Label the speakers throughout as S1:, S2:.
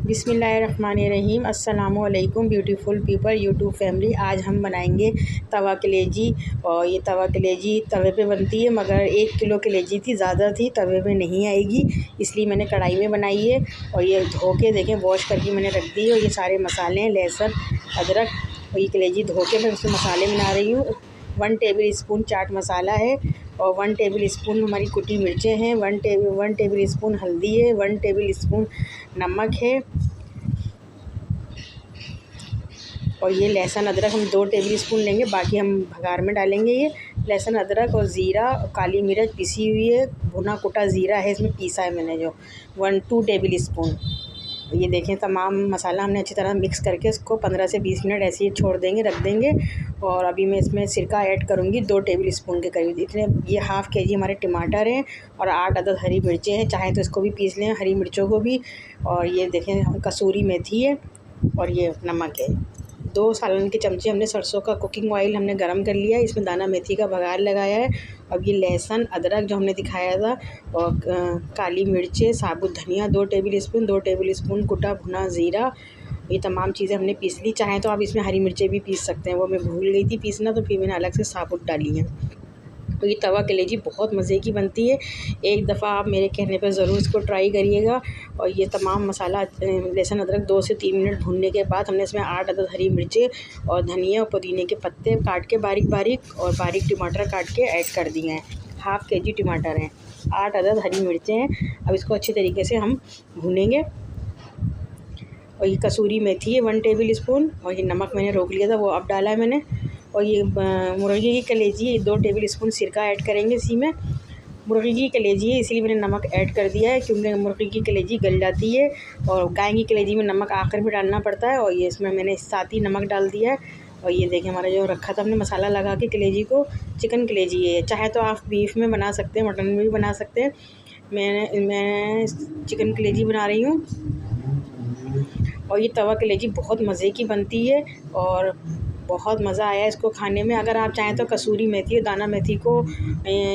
S1: बिस्मिल्लाहिर्रहमानिर्रहीम। अस्सलामुअलैकुम beautiful people YouTube family. आज हम बनाएंगे तवा कलेजी। और ये तवा कलेजी तवे पे बनती है, मगर 1 किलो कलेजी थी, ज़्यादा थी, तवे पे नहीं आएगी, इसलिए मैंने कढ़ाई में बनाई है। और ये धो के देखें, वॉश करके मैंने रख दी है। और ये सारे मसाले हैं, लहसुन, अदरक, और ये कलेजी धो के मैं उसमें मसाले बना रही हूँ। 1 टेबल स्पून चाट मसाला है, और 1 टेबल स्पून हमारी कुटी मिर्चें हैं, 1 टेबल स्पून हल्दी है, 1 टेबल स्पून नमक है। और ये लहसुन अदरक हम 2 टेबल स्पून लेंगे, बाकी हम भगार में डालेंगे। ये लहसुन अदरक और ज़ीरा और काली मिर्च पिसी हुई है, भुना कुटा ज़ीरा है, इसमें पीसा है मैंने जो 2 टेबल स्पून। ये देखें, तमाम मसाला हमने अच्छी तरह मिक्स करके इसको 15 से 20 मिनट ऐसे ही छोड़ देंगे, रख देंगे। और अभी मैं इसमें सिरका ऐड करूँगी 2 टेबल स्पून के करीब। इतने ये हाफ़ के जी हमारे टमाटर हैं और 8 अदद हरी मिर्चें हैं, चाहे तो इसको भी पीस लें, हरी मिर्चों को भी। और ये देखें, कसूरी मेथी है, और ये नमक है। 2 सालन के चमचे हमने सरसों का कुकिंग ऑयल हमने गरम कर लिया है, इसमें दाना मेथी का बघार लगाया है। अब ये लहसुन अदरक जो हमने दिखाया था, और काली मिर्चें, साबुत धनिया 2 टेबल स्पून, 2 टेबल स्पून कुटा भुना ज़ीरा, ये तमाम चीज़ें हमने पीस ली। चाहें तो आप इसमें हरी मिर्चें भी पीस सकते हैं, वो मैं भूल गई थी पीसना, तो फिर मैंने अलग से साबुत डाली है। तो ये तवा कलेजी बहुत मज़े की बनती है, एक दफ़ा आप मेरे कहने पर ज़रूर इसको ट्राई करिएगा। और ये तमाम मसाला लहसुन अदरक 2 से 3 मिनट भूनने के बाद हमने इसमें 8 अदद हरी मिर्चें और धनिया और पुदीने के पत्ते काट के बारीक बारीक, और बारीक टमाटर काट के ऐड कर दिए हैं। हाफ़ के जी टमाटर हैं, 8 अदद हरी मिर्चें हैं। अब इसको अच्छी तरीके से हम भूनेंगे। और ये कसूरी मेथी है 1 टेबल स्पून, और ये नमक मैंने रोक लिया था, वो अब डाला है मैंने। और ये मुर्गी की कलेजी है, 2 टेबल स्पून सिरका ऐड करेंगे इसी में। मुर्गी की कलेजी है, इसीलिए मैंने नमक ऐड कर दिया है, क्योंकि मुर्गी की कलेजी गल जाती है, और गाय की कलेजी में नमक आखिर में डालना पड़ता है। और ये इसमें मैंने साथ ही नमक डाल दिया है। और ये देखें, हमारा जो रखा था हमने मसाला लगा के कलेजी को, चिकन कलेजी है, चाहे तो आप बीफ में बना सकते हैं, मटन में भी बना सकते हैं। मैं चिकन कलेजी बना रही हूँ। और ये तवा कलेजी बहुत मज़े की बनती है, और बहुत मज़ा आया इसको खाने में। अगर आप चाहें तो कसूरी मेथी और दाना मेथी को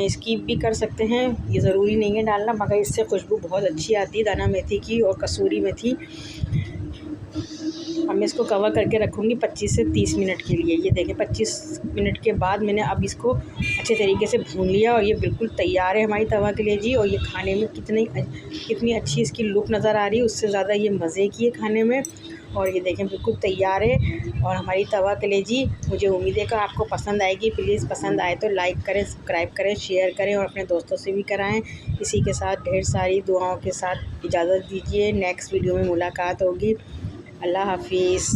S1: स्किप भी कर सकते हैं, ये ज़रूरी नहीं है डालना, मगर इससे खुशबू बहुत अच्छी आती है दाना मेथी की और कसूरी मेथी। अब मैं इसको कवर करके रखूँगी 25 से 30 मिनट के लिए। ये देखें, 25 मिनट के बाद मैंने अब इसको अच्छे तरीके से भून लिया, और ये बिल्कुल तैयार है हमारी तवा कलेजी। और ये खाने में कितनी अच्छी इसकी लुक नज़र आ रही है, उससे ज़्यादा ये मज़े की है खाने में। और ये देखें, बिल्कुल तैयार है और हमारी तवा कलेजी। मुझे उम्मीद है कि आपको पसंद आएगी। प्लीज़ पसंद आए तो लाइक करें, सब्सक्राइब करें, शेयर करें, और अपने दोस्तों से भी कराएं। इसी के साथ ढेर सारी दुआओं के साथ इजाज़त दीजिए। नेक्स्ट वीडियो में मुलाकात होगी। अल्लाह हाफिज़।